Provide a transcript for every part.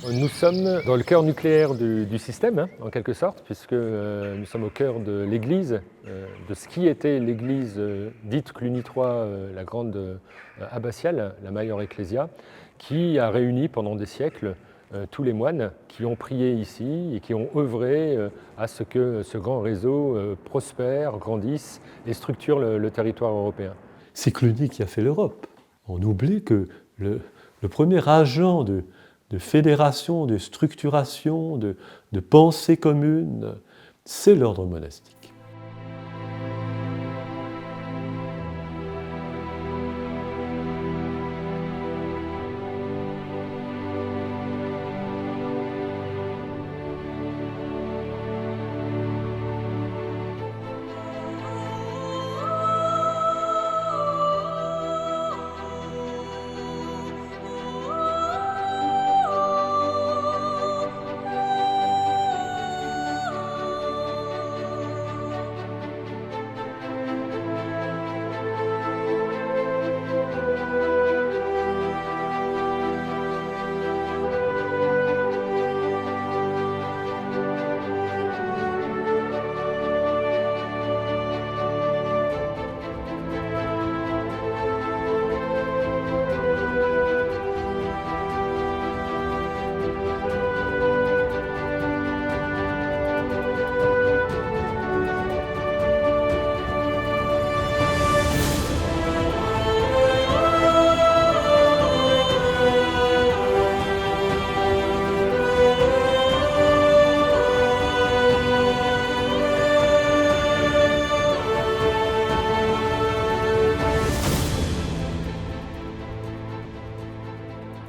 Nous sommes dans le cœur nucléaire du système, en quelque sorte, puisque nous sommes au cœur de l'église, de ce qui était l'église dite Cluny III, la grande abbatiale, la Maior Ecclesia, qui a réuni pendant des siècles tous les moines qui ont prié ici et qui ont œuvré à ce que ce grand réseau prospère, grandisse et structure le territoire européen. C'est Cluny qui a fait l'Europe. On oublie que le premier agent de fédération, de structuration, de pensée commune, c'est l'ordre monastique.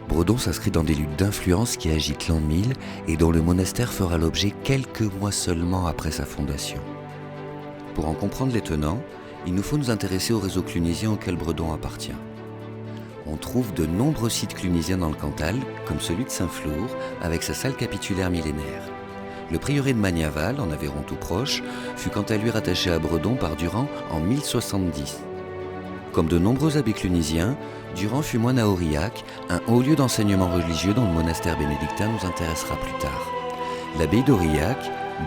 Bredon s'inscrit dans des luttes d'influence qui agitent l'an 1000 et dont le monastère fera l'objet quelques mois seulement après sa fondation. Pour en comprendre les tenants, il nous faut nous intéresser au réseau clunisien auquel Bredon appartient. On trouve de nombreux sites clunisiens dans le Cantal, comme celui de Saint-Flour, avec sa salle capitulaire millénaire. Le prieuré de Magnaval, en Aveyron tout proche, fut quant à lui rattaché à Bredon par Durand en 1070. Comme de nombreux abbés clunisiens, Durand fut moine à Aurillac, un haut lieu d'enseignement religieux dont le monastère bénédictin nous intéressera plus tard. L'abbaye d'Aurillac,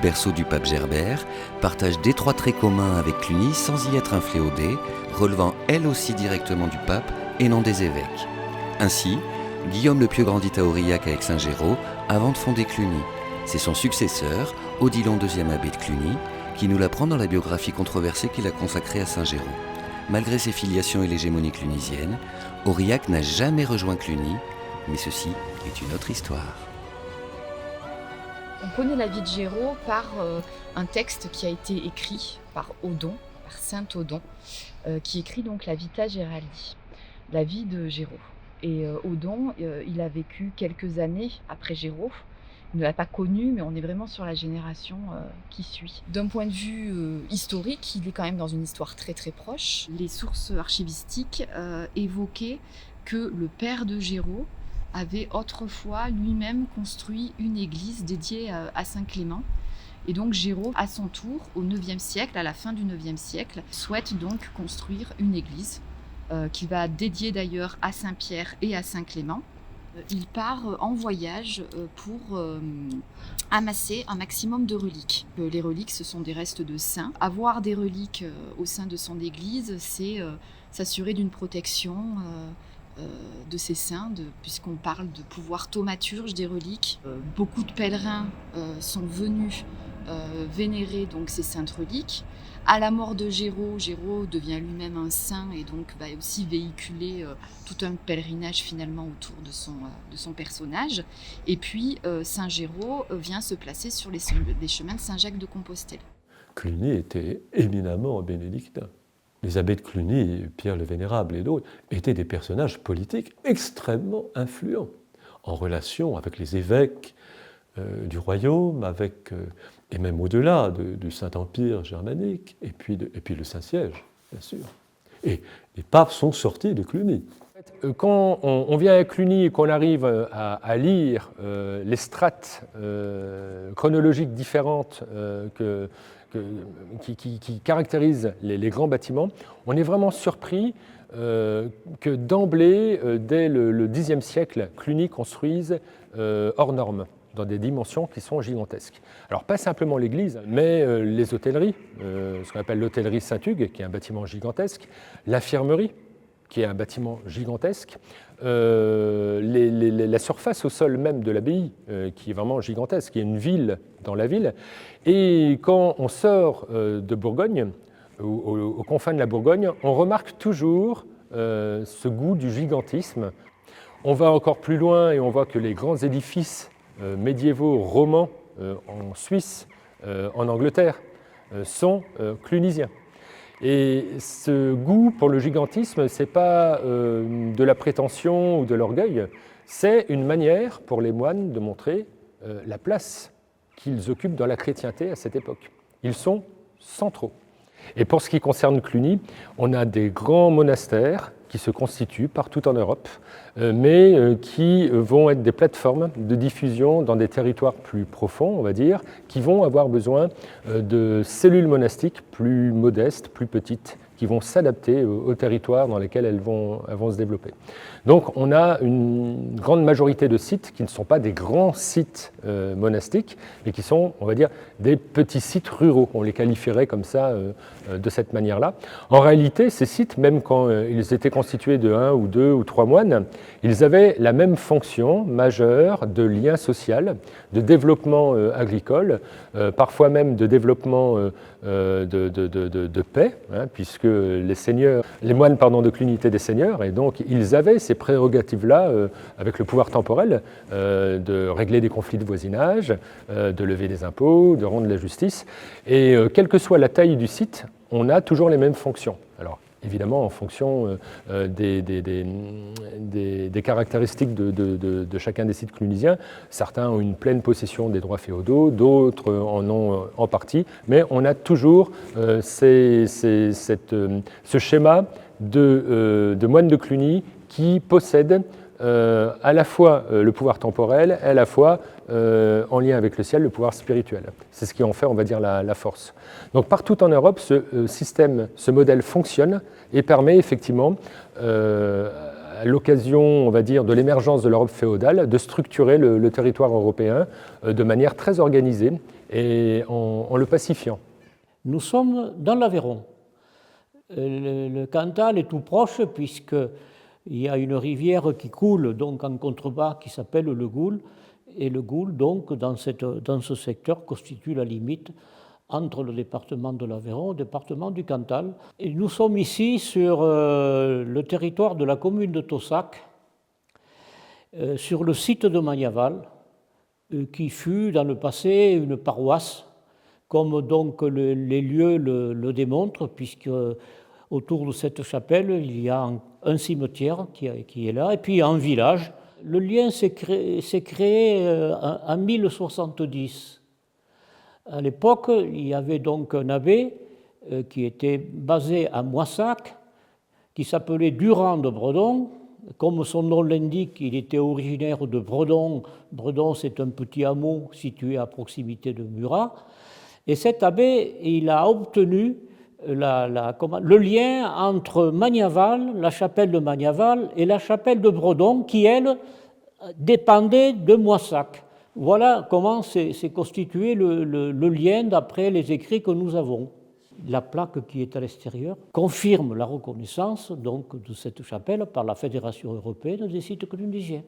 berceau du pape Gerbert, partage d'étroits traits communs avec Cluny sans y être infléodée, relevant elle aussi directement du pape et non des évêques. Ainsi, Guillaume le Pieux grandit à Aurillac avec Saint Géraud avant de fonder Cluny. C'est son successeur, Odilon II abbé de Cluny, qui nous l'apprend dans la biographie controversée qu'il a consacrée à Saint Géraud. Malgré ses filiations et l'hégémonie clunisienne, Aurillac n'a jamais rejoint Cluny, mais ceci est une autre histoire. On connaît la vie de Géraud par un texte qui a été écrit par Odon, par saint Odon, qui écrit donc la Vita Geraldi, la vie de Géraud. Et Odon, il a vécu quelques années après Géraud. Il ne l'a pas connu, mais on est vraiment sur la génération qui suit. D'un point de vue historique, il est quand même dans une histoire très très proche. Les sources archivistiques évoquaient que le père de Géraud avait autrefois lui-même construit une église dédiée à Saint Clément. Et donc Géraud, à son tour, au IXe siècle, à la fin du IXe siècle, souhaite donc construire une église qu'il va dédier d'ailleurs à Saint Pierre et à Saint Clément. Il part en voyage pour amasser un maximum de reliques. Les reliques, ce sont des restes de saints. Avoir des reliques au sein de son église, c'est s'assurer d'une protection de ces saints, puisqu'on parle de pouvoir thaumaturge des reliques. Beaucoup de pèlerins sont venus vénérer donc ces saintes reliques. À la mort de Géraud, Géraud devient lui-même un saint et donc va aussi véhiculer tout un pèlerinage finalement autour de son personnage. Et puis Saint Géraud vient se placer sur les chemins de Saint-Jacques de Compostelle. Cluny était éminemment bénédictin. Les abbés de Cluny, Pierre le Vénérable et d'autres, étaient des personnages politiques extrêmement influents, en relation avec les évêques du royaume, et même au-delà du Saint-Empire germanique, et puis le Saint-Siège, bien sûr. Et les papes sont sortis de Cluny. Quand on vient à Cluny et qu'on arrive à lire les strates chronologiques différentes que qui caractérise les grands bâtiments, on est vraiment surpris que d'emblée, dès le Xe siècle, Cluny construise hors norme, dans des dimensions qui sont gigantesques. Alors pas simplement l'église, mais les hôtelleries, ce qu'on appelle l'hôtellerie Saint-Hugues, qui est un bâtiment gigantesque, l'infirmerie, qui est un bâtiment gigantesque, la surface au sol même de l'abbaye, qui est vraiment gigantesque, qui est une ville dans la ville. Et quand on sort de Bourgogne, aux confins de la Bourgogne, on remarque toujours ce goût du gigantisme. On va encore plus loin et on voit que les grands édifices médiévaux romans en Suisse, en Angleterre, sont clunisiens. Et ce goût pour le gigantisme, ce n'est pas de la prétention ou de l'orgueil, c'est une manière pour les moines de montrer la place qu'ils occupent dans la chrétienté à cette époque. Ils sont centraux. Et pour ce qui concerne Cluny, on a des grands monastères qui se constituent partout en Europe, mais qui vont être des plateformes de diffusion dans des territoires plus profonds, on va dire, qui vont avoir besoin de cellules monastiques plus modestes, plus petites, qui vont s'adapter au territoire dans lesquels elles vont se développer. Donc on a une grande majorité de sites qui ne sont pas des grands sites monastiques, mais qui sont, on va dire, des petits sites ruraux. On les qualifierait comme ça, de cette manière-là. En réalité, ces sites, même quand ils étaient constitués de 1 ou 2 ou 3 moines, ils avaient la même fonction majeure de lien social, de développement agricole, parfois même de développement de paix, hein, puisque les moines de Cluny étaient des seigneurs, et donc ils avaient ces prérogatives-là, avec le pouvoir temporel, de régler des conflits de voisinage, de lever des impôts, de rendre la justice. Et quelle que soit la taille du site, on a toujours les mêmes fonctions. Alors, évidemment, en fonction des caractéristiques de chacun des sites clunisiens, certains ont une pleine possession des droits féodaux, d'autres en ont en partie, mais on a toujours ce schéma de moines de Cluny qui possèdent à la fois le pouvoir temporel, à la fois en lien avec le ciel, le pouvoir spirituel. C'est ce qui en fait, on va dire, la force. Donc partout en Europe, ce système, ce modèle fonctionne et permet effectivement, à l'occasion, on va dire, de l'émergence de l'Europe féodale, de structurer le territoire européen de manière très organisée et en le pacifiant. Nous sommes dans l'Aveyron. Le Cantal est tout proche puisqu'il y a une rivière qui coule donc en contrebas qui s'appelle le Goul. Et le Goul, donc, dans ce secteur, constitue la limite entre le département de l'Aveyron et le département du Cantal. Et nous sommes ici sur le territoire de la commune de Taussac, sur le site de Magnaval, qui fut dans le passé une paroisse, comme donc les lieux le démontrent, puisque autour de cette chapelle, il y a un cimetière qui est là, et puis un village. Le lien s'est créé en 1070. À l'époque, il y avait donc un abbé qui était basé à Moissac, qui s'appelait Durand de Bredon. Comme son nom l'indique, il était originaire de Bredon. Bredon, c'est un petit hameau situé à proximité de Murat. Et cet abbé, il a obtenu le lien entre Magnaval, la chapelle de Magnaval, et la chapelle de Bredon, qui, elle, dépendait de Moissac. Voilà comment s'est constitué le lien d'après les écrits que nous avons. La plaque qui est à l'extérieur confirme la reconnaissance donc, de cette chapelle par la Fédération européenne des sites clunisiens.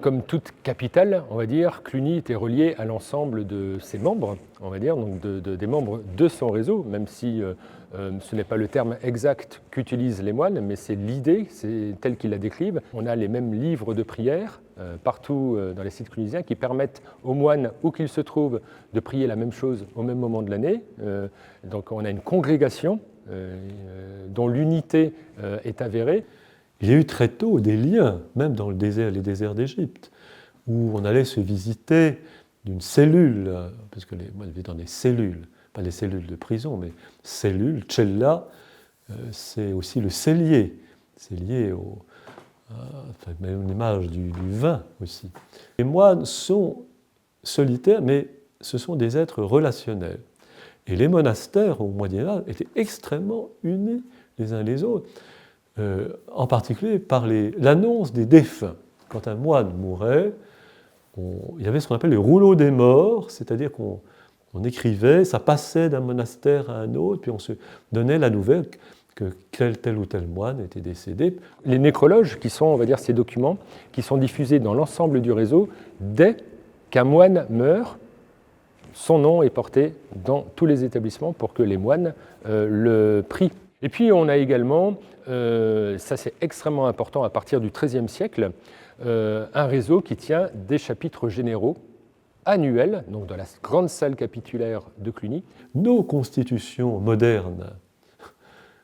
Comme toute capitale, on va dire, Cluny était relié à l'ensemble de ses membres, on va dire, donc des membres de son réseau, même si ce n'est pas le terme exact qu'utilisent les moines, mais c'est l'idée, c'est tel qu'ils la décrivent. On a les mêmes livres de prière partout dans les sites clunisiens qui permettent aux moines, où qu'ils se trouvent, de prier la même chose au même moment de l'année. Donc on a une congrégation dont l'unité est avérée. Il y a eu très tôt des liens, même dans les déserts d'Égypte, où on allait se visiter d'une cellule, parce que les moines vivaient dans des cellules, pas des cellules de prison, mais cellules, cella, c'est aussi le cellier. C'est lié même une image du vin aussi. Les moines sont solitaires, mais ce sont des êtres relationnels. Et les monastères au Moyen-Âge étaient extrêmement unis les uns les autres, en particulier par l'annonce des défunts. Quand un moine mourait, il y avait ce qu'on appelle les rouleaux des morts, c'est-à-dire qu'on écrivait, ça passait d'un monastère à un autre, puis on se donnait la nouvelle que tel ou tel moine était décédé. Les nécrologes, qui sont, on va dire, ces documents, qui sont diffusés dans l'ensemble du réseau, dès qu'un moine meurt, son nom est porté dans tous les établissements pour que les moines le prient. Et puis on a également, ça c'est extrêmement important à partir du XIIIe siècle, un réseau qui tient des chapitres généraux annuels, donc dans la grande salle capitulaire de Cluny. Nos constitutions modernes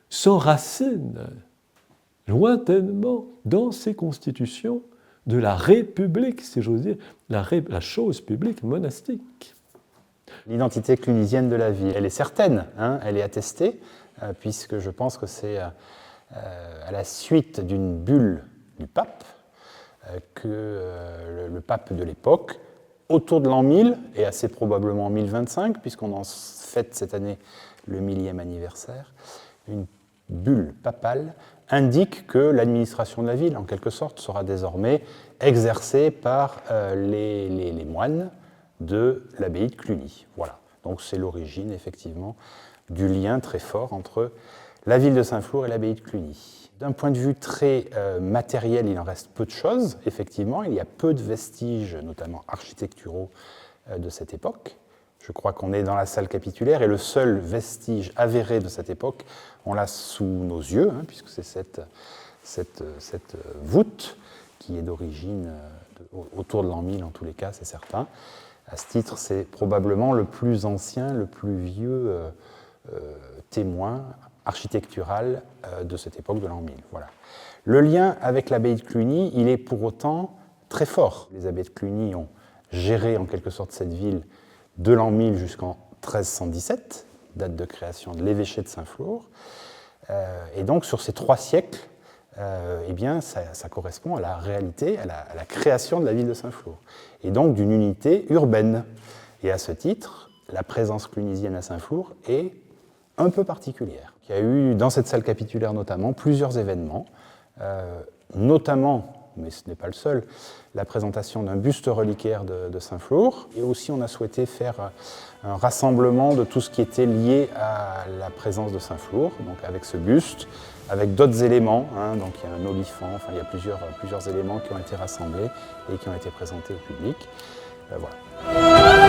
s'enracinent lointainement dans ces constitutions de la République, si j'ose dire, la chose publique monastique. L'identité clunisienne de la ville, elle est certaine, hein, elle est attestée, puisque je pense que c'est à la suite d'une bulle du pape que le pape de l'époque, autour de l'an 1000, et assez probablement en 1025, puisqu'on en fête cette année le 1000e anniversaire, une bulle papale indique que l'administration de la ville, en quelque sorte, sera désormais exercée par les moines de l'abbaye de Cluny. Voilà. Donc c'est l'origine, effectivement, du lien très fort entre la ville de Saint-Flour et l'abbaye de Cluny. D'un point de vue très matériel, il en reste peu de choses, effectivement. Il y a peu de vestiges, notamment architecturaux, de cette époque. Je crois qu'on est dans la salle capitulaire et le seul vestige avéré de cette époque, on l'a sous nos yeux, hein, puisque c'est cette voûte qui est d'origine autour de l'an 1000 en tous les cas, c'est certain. À ce titre, c'est probablement le plus ancien, le plus vieux témoin architectural de cette époque de l'an 1000. Voilà. Le lien avec l'abbaye de Cluny, il est pour autant très fort. Les abbés de Cluny ont géré en quelque sorte cette ville de l'an 1000 jusqu'en 1317, date de création de l'évêché de Saint-Flour. Et donc sur ces 3 siècles, eh bien, ça correspond à la réalité, à la création de la ville de Saint-Flour, et donc d'une unité urbaine. Et à ce titre, la présence clunisienne à Saint-Flour est un peu particulière. Il y a eu, dans cette salle capitulaire notamment, plusieurs événements, notamment, mais ce n'est pas le seul, la présentation d'un buste reliquaire de Saint-Flour, et aussi on a souhaité faire un rassemblement de tout ce qui était lié à la présence de Saint-Flour, donc avec ce buste, avec d'autres éléments, hein, donc il y a un olifant, enfin il y a plusieurs éléments qui ont été rassemblés et qui ont été présentés au public. Voilà.